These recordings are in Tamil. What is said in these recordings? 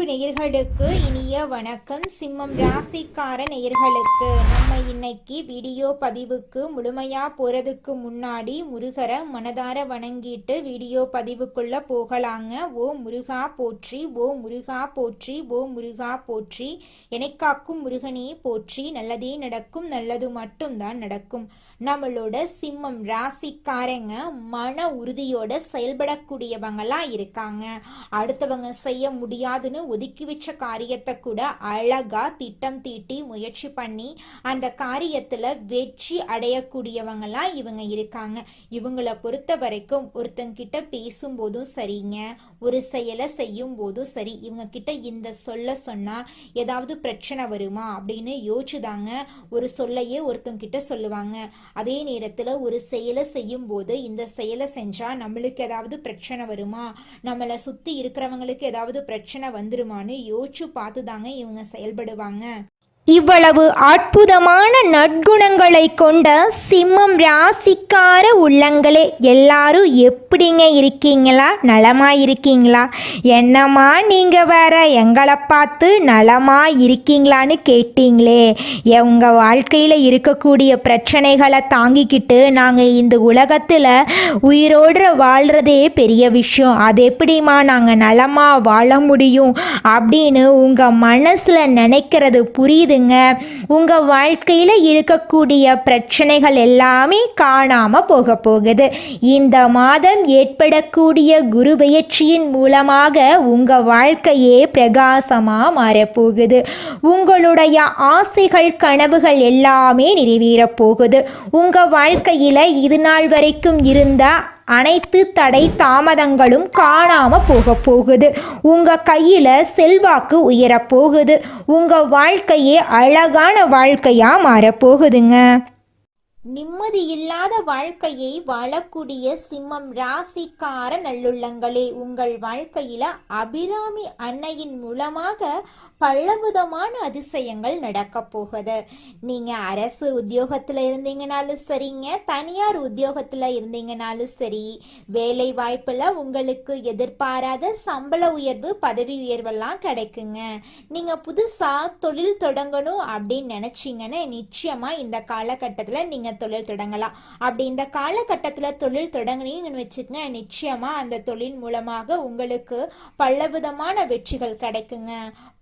அன்பு நேயர்களுக்கு இனிய வணக்கம். சிம்மம் ராசிக்கார நேயர்களுக்கு நம்ம இன்னைக்கு வீடியோ பதிவுக்கு முழுமையா போறதுக்கு முன்னாடி முருகரை மனதார வணங்கிட்டு வீடியோ பதிவுக்குள்ள போகலாங்க. ஓ முருகா போற்றி, ஓ முருகா போற்றி, ஓ முருகா போற்றி, எனக்காக்கும் முருகனே போற்றி. நல்லதே நடக்கும், நல்லது மட்டும்தான் நடக்கும். நம்மளோட சிம்மம் ராசிக்காரங்க மன உறுதியோட செயல்படக்கூடியவங்களா இருக்காங்க. அடுத்தவங்க செய்ய முடியாதுன்னு ஒதுக்கி வச்ச காரியத்தை கூட அழகா திட்டம் தீட்டி முயற்சி பண்ணி அந்த காரியத்துல வெற்றி அடையக்கூடியவங்களா இவங்க இருக்காங்க. இவங்களை பொறுத்த வரைக்கும் ஒருத்தங்கிட்ட பேசும்போதும் சரிங்க, ஒரு செயலை செய்யும் போதும் சரி, இவங்க கிட்ட இந்த சொல்ல சொன்னா ஏதாவது பிரச்சனை வருமா அப்படின்னு யோசிச்சுதாங்க ஒரு சொல்லையே ஒருத்தங்கிட்ட சொல்லுவாங்க. அதே நேரத்துல ஒரு செயலை செய்யும் போது இந்த செயலை செஞ்சா நம்மளுக்கு ஏதாவது பிரச்சனை வருமா, நம்மளை சுத்தி இருக்கிறவங்களுக்கு ஏதாவது பிரச்சனை வந்துருமான்னு யோசிச்சு பார்த்துதாங்க இவங்க செயல்படுவாங்க. இவ்வளவு அற்புதமான நற்குணங்களை கொண்ட சிம்மம் ராசிக்கார உள்ளங்களே, எல்லாரும் எப்படிங்க இருக்கீங்களா? நலமா இருக்கீங்களா? என்னம்மா நீங்க வேற எங்களை பார்த்து நலமா இருக்கீங்களான்னு கேட்டீங்களே. உங்கள் வாழ்க்கையில் இருக்கக்கூடிய பிரச்சனைகளை தாங்கிக்கிட்டு நாங்கள் இந்த உலகத்தில் உயிரோடு வாழ்கிறதே பெரிய விஷயம். அது எப்படிம்மா நாங்கள் நலமாக வாழ முடியும் அப்படின்னு உங்கள் மனசில் நினைக்கிறது புரியுது. உங்க வாழ்க்கையில இருக்கக்கூடிய பிரச்சனைகள் எல்லாமே காணாம போக போகுது. இந்த மாதம் ஏற்படக்கூடிய குரு பெயர்ச்சியின் மூலமாக உங்க வாழ்க்கையே பிரகாசமா மாறப்போகுது. உங்களுடைய ஆசைகள் கனவுகள் எல்லாமே நிறைவேற போகுது. உங்க வாழ்க்கையில இது நாள் வரைக்கும் இருந்த அனைத்து தடை தாமதங்களும் காணாம போகுது. உங்க கையில செல்வாக்கு உயரப்போகுது. உங்க வாழ்க்கையே அழகான வாழ்க்கையா மாறப்போகுதுங்க. நிம்மதி இல்லாத வாழ்க்கையை வாழக்கூடிய சிம்மம் ராசிக்கார நல்லுள்ளங்களே, உங்கள் வாழ்க்கையில அபிராமி அன்னையின் மூலமாக பலவிதமான அதிசயங்கள் நடக்க போகுது. நீங்க அரசு உத்தியோகத்துல இருந்தீங்கனாலும் சரிங்க, தனியார் உத்தியோகத்துல இருந்தீங்கனாலும் சரி, வேலை வாய்ப்புல உங்களுக்கு எதிர்பாராத சம்பள உயர்வு, பதவி உயர்வெல்லாம் கிடைக்குங்க. நீங்க புதுசா தொழில் தொடங்கணும் அப்படின்னு நினைச்சீங்கன்னா நிச்சயமா இந்த காலகட்டத்துல நீங்க தொழில் தொடங்கலாம். அப்படி இந்த காலகட்டத்துல தொழில் தொடங்கினீங்கன்னு வச்சுக்கங்க, நிச்சயமா அந்த தொழில் மூலமாக உங்களுக்கு பலவிதமான வெற்றிகள் கிடைக்குங்க.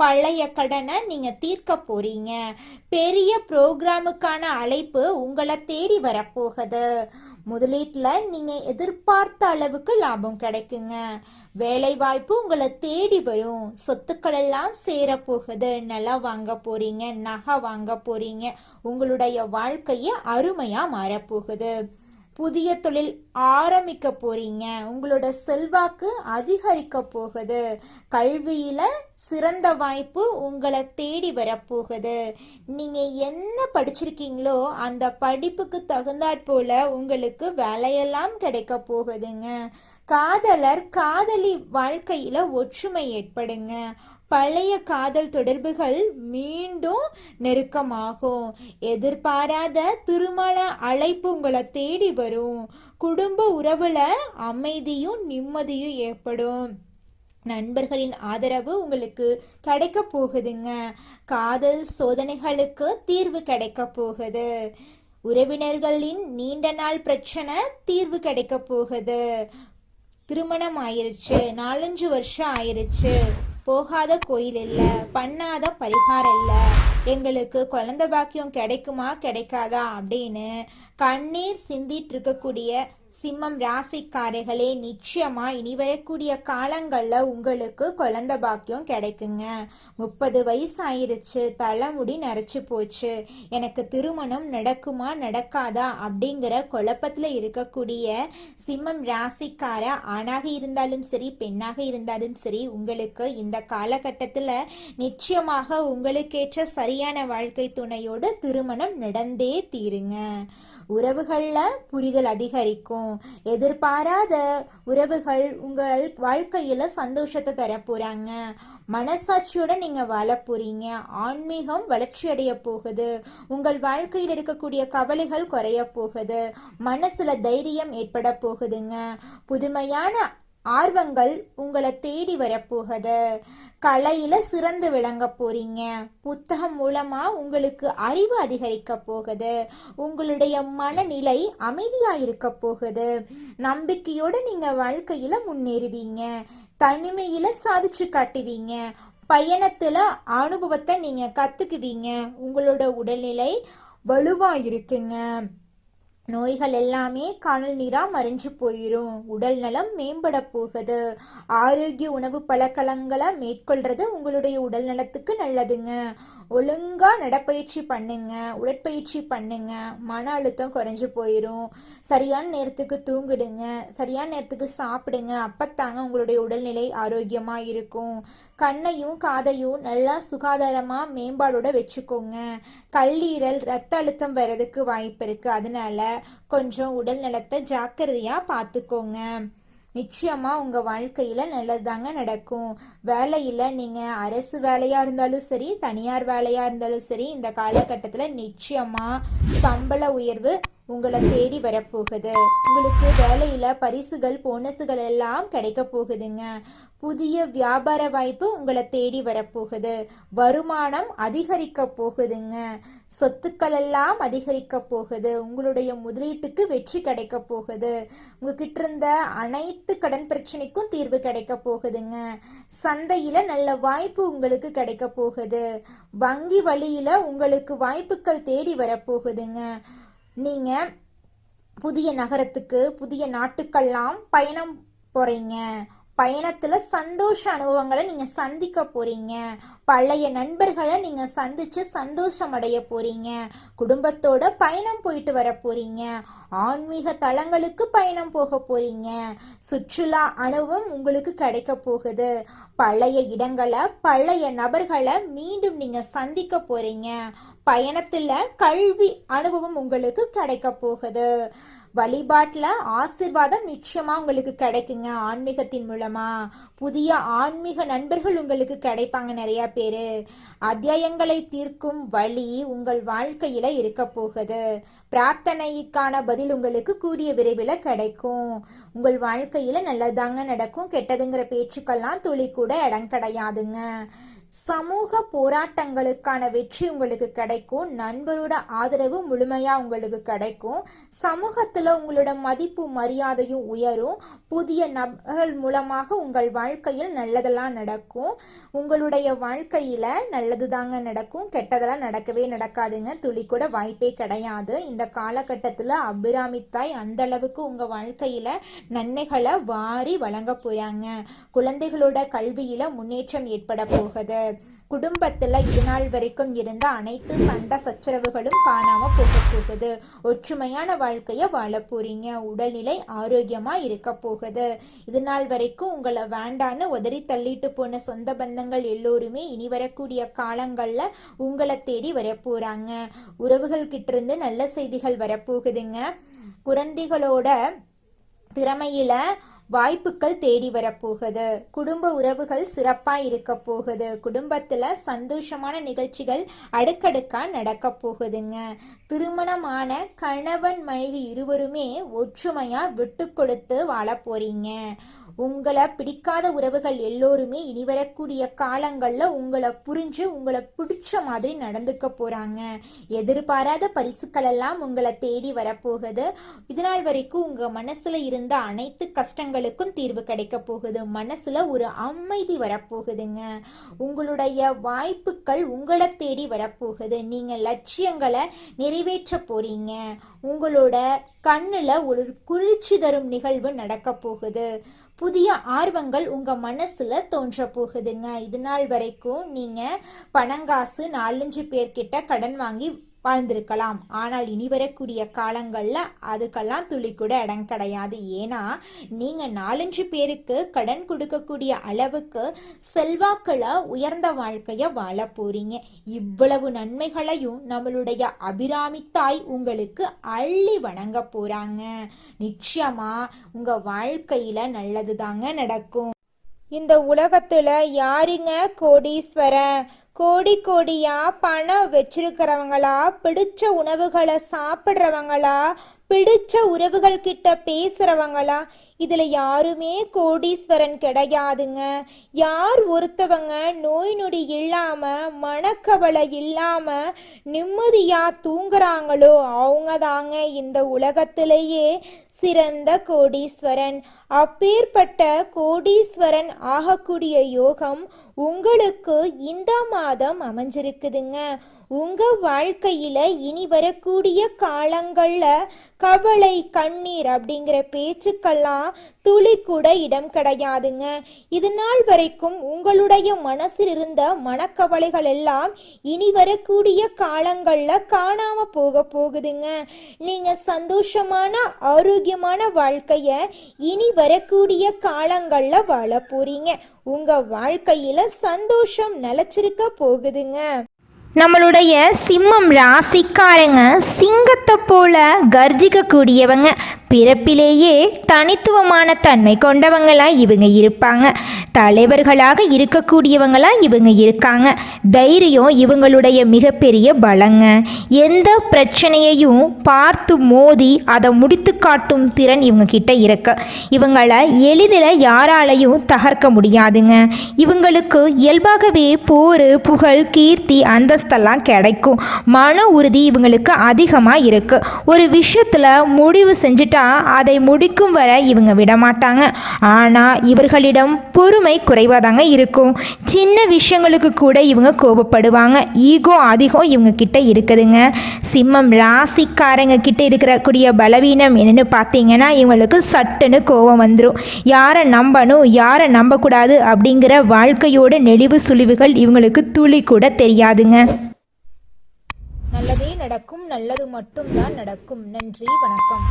பழைய கடனை நீங்க தீர்க்க போறீங்க. பெரிய புரோகிராமுக்கான அழைப்பு உங்களை தேடி வரப்போகுது. முதலீட்டுல நீங்க எதிர்பார்த்த அளவுக்கு லாபம் கிடைக்குங்க. வேலை வாய்ப்பு உங்களை தேடி வரும். சொத்துக்கள் எல்லாம் சேரப்போகுது. நிலம் வாங்க போறீங்க, நகை வாங்க போறீங்க. உங்களுடைய வாழ்க்கைய அருமையா மாறப்போகுது. புதிய தொழில் ஆரம்பிக்க போறீங்க. உங்களோட செல்வாக்கு அதிகரிக்க போகுது. கல்வியில சிறந்த வாய்ப்பு உங்களை தேடி வரப்போகுது. நீங்க என்ன படிச்சிருக்கீங்களோ அந்த படிப்புக்கு தகுந்தாற் போல உங்களுக்கு வேலையெல்லாம் கிடைக்க போகுதுங்க. காதலர் காதலி வாழ்க்கையில ஒற்றுமை ஏற்படுங்க. பழைய காதல் தொடர்புகள் மீண்டும் நெருக்கமாகும். எதிர்பாராத திருமண அழைப்பு உங்களை தேடி வரும். குடும்ப உறவுல அமைதியும் நிம்மதியும் ஏற்படும். நண்பர்களின் ஆதரவு உங்களுக்கு கிடைக்க போகுதுங்க. காதல் சோதனைகளுக்கு தீர்வு கிடைக்க போகுது. உறவினர்களின் நீண்ட நாள் பிரச்சனை தீர்வு கிடைக்க போகுது. திருமணம் ஆயிருச்சு, 4-5 வருஷம் ஆயிருச்சு, போகாத கோயில் இல்லை, பண்ணாத பரிகாரம் இல்லை, எங்களுக்கு குழந்தை பாக்கியம் கிடைக்குமா கிடைக்காதா அப்படின்னு கண்ணீர் சிந்திட்டு இருக்கக்கூடிய சிம்மம் ராசிக்காரர்களே, நிச்சயமா இனி வரக்கூடிய காலங்கள்ல உங்களுக்கு குழந்தை பாக்கியம் கிடைக்குங்க. 30 வயசு ஆயிருச்சு, தலைமுடி நரைச்சு போச்சு, எனக்கு திருமணம் நடக்குமா நடக்காதா அப்படிங்கிற குழப்பத்துல இருக்கக்கூடிய சிம்மம் ராசிக்கார ஆணாக இருந்தாலும் சரி, பெண்ணாக இருந்தாலும் சரி, உங்களுக்கு இந்த காலகட்டத்துல நிச்சயமாக உங்களுக்கேற்ற சரியான வாழ்க்கை துணையோடு திருமணம் நடந்தே தீருங்க. உறவுகள்ல புரிதல் அதிகரிக்கும். எதிர்பாராத உறவுகள் உங்கள் வாழ்க்கையில சந்தோஷத்தை தர போறாங்க. மனசாட்சியோட நீங்க வாழ போறீங்க. ஆன்மீகம் வளர்ச்சி அடைய போகுது. உங்கள் வாழ்க்கையில் இருக்கக்கூடிய கவலைகள் குறைய போகுது. மனசுல தைரியம் ஏற்பட போகுதுங்க. புதுமையான ஆர்வங்கள் உங்களை தேடி வரப்போகுது. கலையில சிறந்து விளங்க போறீங்க. புத்தகம் மூலமா உங்களுக்கு அறிவு அதிகரிக்க போகுது. உங்களுடைய மனநிலை அமைதியா இருக்க போகுது. நம்பிக்கையோட நீங்க வாழ்க்கையில முன்னேறுவீங்க. தனிமையில சாதிச்சு காட்டுவீங்க. பயணத்துல அனுபவத்தை நீங்க கத்துக்குவீங்க. உங்களோட உடல்நிலை வலுவா இருக்குங்க. நோய்கள் எல்லாமே காணல் நீரா மறைஞ்சு போயிரும். உடல் நலம் மேம்பட போகுது. ஆரோக்கிய உணவு பழக்கங்களை மேற்கொள்றது உங்களுடைய உடல் நலத்துக்கு நல்லதுங்க. ஒழுங்கா நடப்பயிற்சி பண்ணுங்க, உடற்பயிற்சி பண்ணுங்க. மன அழுத்தம் குறைஞ்சு போயிரும். சரியான நேரத்துக்கு தூங்கிடுங்க, சரியான நேரத்துக்கு சாப்பிடுங்க. அப்பத்தாங்க உங்களுடைய உடல்நிலை ஆரோக்கியமா இருக்கும். கண்ணையும் காதையும் நல்லா சுகாதாரமா மேம்பாடோட வச்சுக்கோங்க. கல்லீரல் ரத்த அழுத்தம் வர்றதுக்கு வாய்ப்பு இருக்கு. அதனால கொஞ்சம் உடல் நலத்தை ஜாக்கிரதையா பார்த்துக்கோங்க. நிச்சயமா உங்க வாழ்க்கையில நல்லதுதாங்க நடக்கும். வேலையில நீங்க அரசு வேலையா இருந்தாலும் சரி, தனியார் வேலையா இருந்தாலும் சரி, இந்த காலகட்டத்துல நிச்சயமா சம்பள உயர்வு உங்களை தேடி வரப்போகுது. உங்களுக்கு வேலையில பரிசுகள் போனஸுகள் எல்லாம் கிடைக்க போகுதுங்க. புதிய வியாபார வாய்ப்பு உங்களை தேடி வரப்போகுது. வருமானம் அதிகரிக்க போகுதுங்க. சொத்துக்கள் எல்லாம் அதிகரிக்க போகுது. உங்களுடைய முதலீட்டுக்கு வெற்றி கிடைக்க போகுது. உங்ககிட்ட இருந்த அனைத்து கடன் பிரச்சனைக்கும் தீர்வு கிடைக்க போகுதுங்க. சந்தையில நல்ல வாய்ப்பு உங்களுக்கு கிடைக்க போகுது. வங்கி வழியில உங்களுக்கு வாய்ப்புகள் தேடி வரப்போகுதுங்க. நீங்க புதிய நகரத்துக்கு, புதிய நாட்டுக்கெல்லாம் பயணம் போறீங்க. பயணத்துல சந்தோஷ அனுபவங்களை நீங்க சந்திக்க போறீங்க. பழைய நண்பர்களை நீங்க சந்திச்சு சந்தோஷம் அடைய போறீங்க. குடும்பத்தோட பயணம் போயிட்டு வர போறீங்க. ஆன்மீக தலங்களுக்கு பயணம் போக போறீங்க. சுற்றுலா அனுபவம் உங்களுக்கு கிடைக்க போகுது. பழைய இடங்களை, பழைய நபர்களை மீண்டும் நீங்க சந்திக்க போறீங்க. பயணத்துல கல்வி அனுபவம் உங்களுக்கு கிடைக்க போகுது. வழிபாட்டுல ஆசீர்வாதம் நிச்சயமா உங்களுக்கு கிடைக்குங்க. ஆன்மீகத்தின் மூலமா புதிய ஆன்மீக நண்பர்கள் உங்களுக்கு கிடைப்பாங்க நிறைய பேரு. அத்தியாயங்களை தீர்க்கும் வழி உங்கள் வாழ்க்கையில இருக்க போகுது. பிரார்த்தனைக்கான பதில் உங்களுக்கு கூடிய விரைவில் கிடைக்கும். உங்கள் வாழ்க்கையில நல்லதாங்க நடக்கும். கெட்டதுங்கிற பேச்சுக்கெல்லாம் துளி கூட இடம் கிடையாதுங்க. சமூக போராட்டங்களுக்கான வெற்றி உங்களுக்கு கிடைக்கும். நண்பரோட ஆதரவு முழுமையா உங்களுக்கு கிடைக்கும். சமூகத்துல உங்களோட மதிப்பு மரியாதையும் உயரும். புதிய நபர்கள் மூலமாக உங்கள் வாழ்க்கையில் நல்லதெல்லாம் நடக்கும். உங்களுடைய வாழ்க்கையில நல்லது தாங்க நடக்கும். கெட்டதெல்லாம் நடக்கவே நடக்காதுங்க. துளி கூட வாய்ப்பே கிடையாது. இந்த காலகட்டத்துல அபிராமித்தாய் அந்த அளவுக்கு உங்க வாழ்க்கையில நன்மைகளை வாரி வழங்க போறாங்க. குழந்தைகளோட கல்வியில முன்னேற்றம் ஏற்பட போகுது. குடும்பத்துல இது நாள் வரைக்கும் இருந்த அனைத்து சண்டை சச்சரவுகளும் காணாம போக போகுது. ஒற்றுமையான வாழ்க்கைய வாழ போறீங்க. உடல்நிலை ஆரோக்கியமா இருக்க போகுது. இது நாள் வரைக்கும் உங்களை வேண்டான்னு உதறி தள்ளிட்டு போன சொந்த பந்தங்கள் எல்லோருமே இனி வரக்கூடிய காலங்கள்ல உங்களை தேடி வர போறாங்க. உறவுகள் கிட்ட இருந்து நல்ல செய்திகள் வரப்போகுதுங்க. குழந்தைகளோட திறமையில வாய்ப்புகள் தேடி வரப்போகுது. குடும்ப உறவுகள் சிறப்பா இருக்க போகுது. குடும்பத்துல சந்தோஷமான நிகழ்ச்சிகள் அடுக்கடுக்கா நடக்க போகுதுங்க. திருமணமான கணவன் மனைவி இருவருமே ஒற்றுமையா விட்டு கொடுத்து வாழ போறீங்க. உங்களை பிடிக்காத உறவுகள் எல்லோருமே இனி வரக்கூடிய காலங்கள்ல உங்களை புரிஞ்சு உங்களை பிடிச்ச மாதிரி நடந்துக்க போறாங்க. எதிர்பாராத பரிசுகள் எல்லாம் உங்களை தேடி வரப்போகுது. இதனால் வரைக்கும் உங்க மனசுல இருந்த அனைத்து கஷ்டங்களுக்கும் தீர்வு கிடைக்க போகுது. மனசுல ஒரு அமைதி வரப்போகுதுங்க. உங்களுடைய வாய்ப்புகள் உங்களை தேடி வரப்போகுது. நீங்க லட்சியங்களை நிறைவேற்ற போறீங்க. உங்களோட கண்ணுல ஒரு குளிர்ச்சி தரும் நிகழ்வு நடக்க போகுது. புதிய ஆர்வங்கள் உங்க மனசுல தோன்ற போகுதுங்க. இது நாள் வரைக்கும் நீங்க பணங்காசு 4-5 பேர்கிட்ட கடன் வாங்கி வாழ்ந்திருக்கலாம். ஆனால் இனி வரக்கூடிய காலங்கள்ல அதுக்கெல்லாம் துளி கூட இடம் கிடையாது. ஏன்னா நீங்க 4-5 பேருக்கு கடன் கொடுக்கக்கூடிய அளவுக்கு செல்வாக்குல உயர்ந்த வாழ்க்கைய வாழ போறீங்க. இவ்வளவு நன்மைகளையும் நம்மளுடைய அபிராமி தாய் உங்களுக்கு அள்ளி வணங்க போறாங்க. நிச்சயமா உங்க வாழ்க்கையில நல்லதுதாங்க நடக்கும். இந்த உலகத்துல யாருங்க கோடீஸ்வரன்? கோடி கோடியா பணம் வச்சிருக்கிறவங்களா, பிடிச்ச உணவுகளை சாப்பிட்றவங்களா, பிடிச்ச உறவுகள் கிட்ட பேசுறவங்களா, இதுல யாருமே கோடீஸ்வரன் கிடையாதுங்க. யார் ஒருத்தவங்க நோய் நொடி இல்லாம மனக்கவலை இல்லாம நிம்மதியா தூங்குறாங்களோ அவங்க தாங்க இந்த உலகத்திலேயே சிறந்த கோடீஸ்வரன். அப்பேற்பட்ட கோடீஸ்வரன் ஆகக்கூடிய யோகம் உங்களுக்கு இந்த மாதம் அமைஞ்சிருக்குதுங்க. உங்க வாழ்க்கையில இனி வரக்கூடிய காலங்கள்ல கவலை கண்ணீர் அப்படிங்கிற பேச்சுக்கெல்லாம் துளி கூட இடம் கிடையாதுங்க. இது நாள் வரைக்கும் உங்களுடைய மனசில் இருந்த மனக்கவலைகள் எல்லாம் இனி வரக்கூடிய காலங்கள்ல காணாம போகுதுங்க. நீங்க சந்தோஷமான ஆரோக்கியமான வாழ்க்கைய இனி வரக்கூடிய காலங்கள்ல வாழ போறீங்க. உங்க வாழ்க்கையில சந்தோஷம் நிலைச்சிருக்க போகுதுங்க. நம்மளுடைய சிம்மம் ராசிக்காரங்க சிங்கத்தை போல கர்ஜிக்க கூடியவங்க. பிறப்பிலேயே தனித்துவமான தன்மை கொண்டவங்களாம் இவங்க இருப்பாங்க. தலைவர்களாக இருக்கக்கூடியவங்களாம் இவங்க இருக்காங்க. தைரியம் இவங்களுடைய மிகப்பெரிய பலங்க. எந்த பிரச்சனையையும் பார்த்து மோதி அதை முடித்து காட்டும் திறன் இவங்க கிட்ட இருக்கு. இவங்களை எளிதில் யாராலையும் தகர்க்க முடியாதுங்க. இவங்களுக்கு இயல்பாகவே போர் புகழ் கீர்த்தி அந்தஸ்தெல்லாம் கிடைக்கும். மன உறுதி இவங்களுக்கு அதிகமாக இருக்கு. ஒரு விஷயத்தில் முடிவு செஞ்சுட்டா அதை முடிக்கும் வரை இவங்க விடமாட்டாங்க. ஆனால் இவர்களிடம் பொறுமை குறைவாதாங்க இருக்கும். சின்ன விஷயங்களுக்கு கூட இவங்க கோபப்படுவாங்க. ஈகோ அதிகம் இவங்க கிட்ட இருக்குதுங்க. சிம்மம் ராசிக்காரங்க கிட்ட இருக்கக்கூடிய பலவீனம் என்னன்னு பார்த்தீங்கன்னா இவங்களுக்கு சட்டுன்னு கோபம் வந்துடும். யாரை நம்பணும் யாரை நம்பக்கூடாது அப்படிங்கிற வாழ்க்கையோட நெளிவு சுழிவுகள் இவங்களுக்கு துளி கூட தெரியாதுங்க. நல்லதே நடக்கும், நல்லது மட்டும்தான் நடக்கும். நன்றி, வணக்கம்.